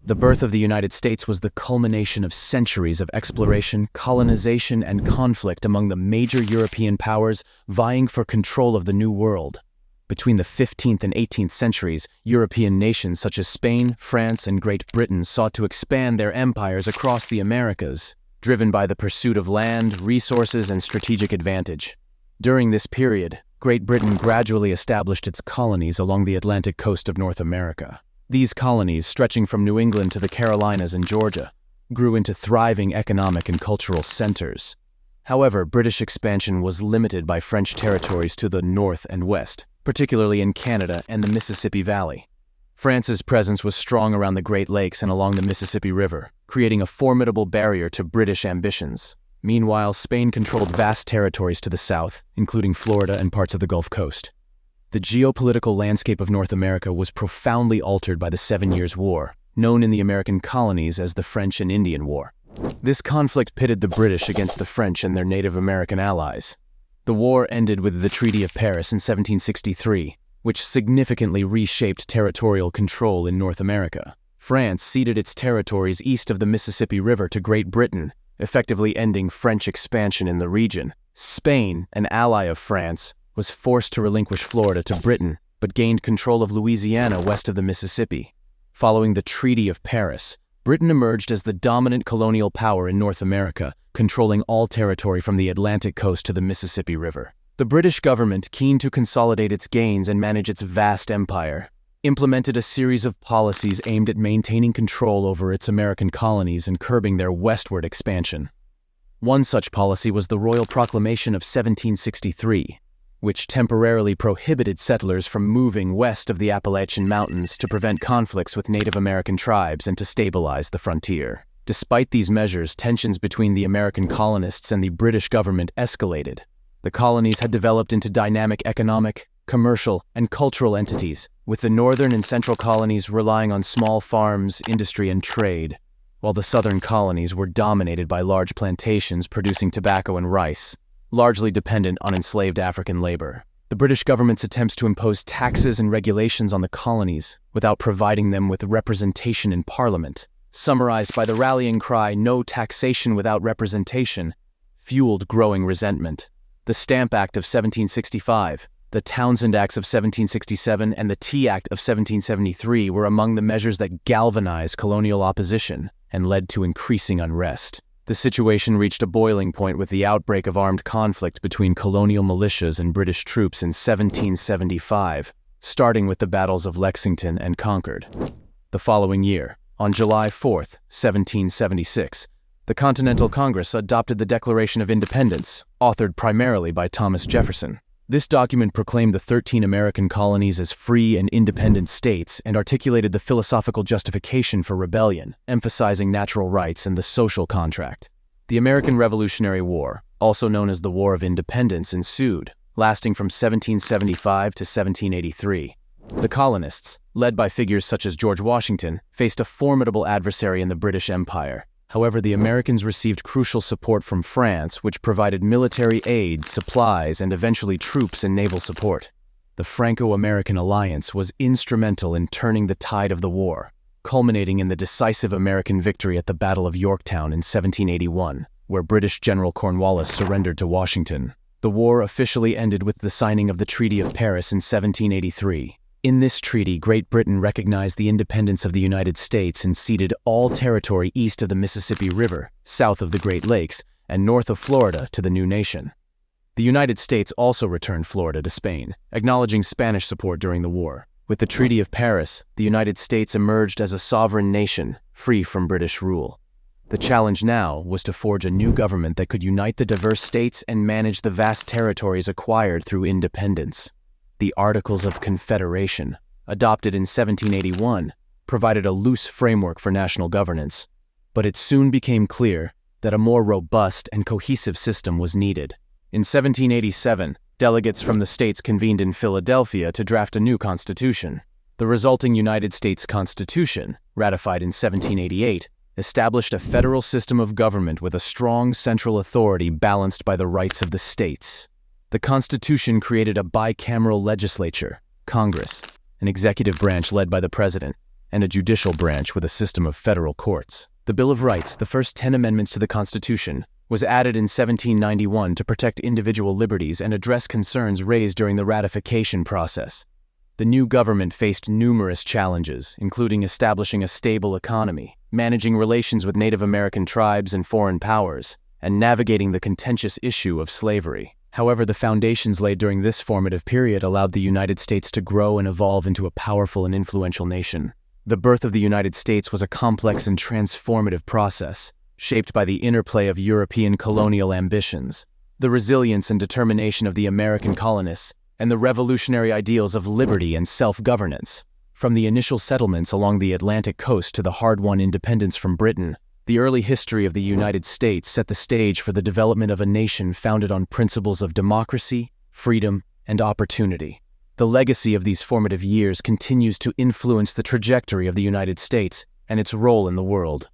The birth of the United States was the culmination of centuries of exploration, colonization, and conflict among the major European powers vying for control of the New World. Between the 15th and 18th centuries, European nations such as Spain, France, and Great Britain sought to expand their empires across the Americas, driven by the pursuit of land, resources, and strategic advantage. During this period, Great Britain gradually established its colonies along the Atlantic coast of North America. These colonies, stretching from New England to the Carolinas and Georgia, grew into thriving economic and cultural centers. However, British expansion was limited by French territories to the north and west, particularly in Canada and the Mississippi Valley. France's presence was strong around the Great Lakes and along the Mississippi River, creating a formidable barrier to British ambitions. Meanwhile, Spain controlled vast territories to the south, including Florida and parts of the Gulf Coast. The geopolitical landscape of North America was profoundly altered by the 7 Years' War, known in the American colonies as the French and Indian War. This conflict pitted the British against the French and their Native American allies. The war ended with the Treaty of Paris in 1763, which significantly reshaped territorial control in North America. France ceded its territories east of the Mississippi River to Great Britain, effectively ending French expansion in the region. Spain, an ally of France, was forced to relinquish Florida to Britain, but gained control of Louisiana west of the Mississippi. Following the Treaty of Paris, Britain emerged as the dominant colonial power in North America, controlling all territory from the Atlantic coast to the Mississippi River. The British government, keen to consolidate its gains and manage its vast empire, implemented a series of policies aimed at maintaining control over its American colonies and curbing their westward expansion. One such policy was the Royal Proclamation of 1763, which temporarily prohibited settlers from moving west of the Appalachian Mountains to prevent conflicts with Native American tribes and to stabilize the frontier. Despite these measures, tensions between the American colonists and the British government escalated. The colonies had developed into dynamic economic, commercial, and cultural entities, with the northern and central colonies relying on small farms, industry, and trade, while the southern colonies were dominated by large plantations producing tobacco and rice, largely dependent on enslaved African labor. The British government's attempts to impose taxes and regulations on the colonies without providing them with representation in Parliament, summarized by the rallying cry, "No taxation without representation," fueled growing resentment. The Stamp Act of 1765, the Townshend Acts of 1767, and the Tea Act of 1773 were among the measures that galvanized colonial opposition and led to increasing unrest. The situation reached a boiling point with the outbreak of armed conflict between colonial militias and British troops in 1775, starting with the battles of Lexington and Concord. The following year, on July 4, 1776, the Continental Congress adopted the Declaration of Independence, authored primarily by Thomas Jefferson. This document proclaimed the 13 American colonies as free and independent states and articulated the philosophical justification for rebellion, emphasizing natural rights and the social contract. The American Revolutionary War, also known as the War of Independence, ensued, lasting from 1775 to 1783. The colonists, led by figures such as George Washington, faced a formidable adversary in the British Empire. However, the Americans received crucial support from France, which provided military aid, supplies, and eventually troops and naval support. The Franco-American alliance was instrumental in turning the tide of the war, culminating in the decisive American victory at the Battle of Yorktown in 1781, where British General Cornwallis surrendered to Washington. The war officially ended with the signing of the Treaty of Paris in 1783. In this treaty, Great Britain recognized the independence of the United States and ceded all territory east of the Mississippi River, south of the Great Lakes, and north of Florida to the new nation. The United States also returned Florida to Spain, acknowledging Spanish support during the war. With the Treaty of Paris, the United States emerged as a sovereign nation, free from British rule. The challenge now was to forge a new government that could unite the diverse states and manage the vast territories acquired through independence. The Articles of Confederation, adopted in 1781, provided a loose framework for national governance, but it soon became clear that a more robust and cohesive system was needed. In 1787, delegates from the states convened in Philadelphia to draft a new constitution. The resulting United States Constitution, ratified in 1788, established a federal system of government with a strong central authority balanced by the rights of the states. The Constitution created a bicameral legislature, Congress, an executive branch led by the President, and a judicial branch with a system of federal courts. The Bill of Rights, the first 10 amendments to the Constitution, was added in 1791 to protect individual liberties and address concerns raised during the ratification process. The new government faced numerous challenges, including establishing a stable economy, managing relations with Native American tribes and foreign powers, and navigating the contentious issue of slavery. However, the foundations laid during this formative period allowed the United States to grow and evolve into a powerful and influential nation. The birth of the United States was a complex and transformative process, shaped by the interplay of European colonial ambitions, the resilience and determination of the American colonists, and the revolutionary ideals of liberty and self-governance. From the initial settlements along the Atlantic coast to the hard-won independence from Britain, the early history of the United States set the stage for the development of a nation founded on principles of democracy, freedom, and opportunity. The legacy of these formative years continues to influence the trajectory of the United States and its role in the world.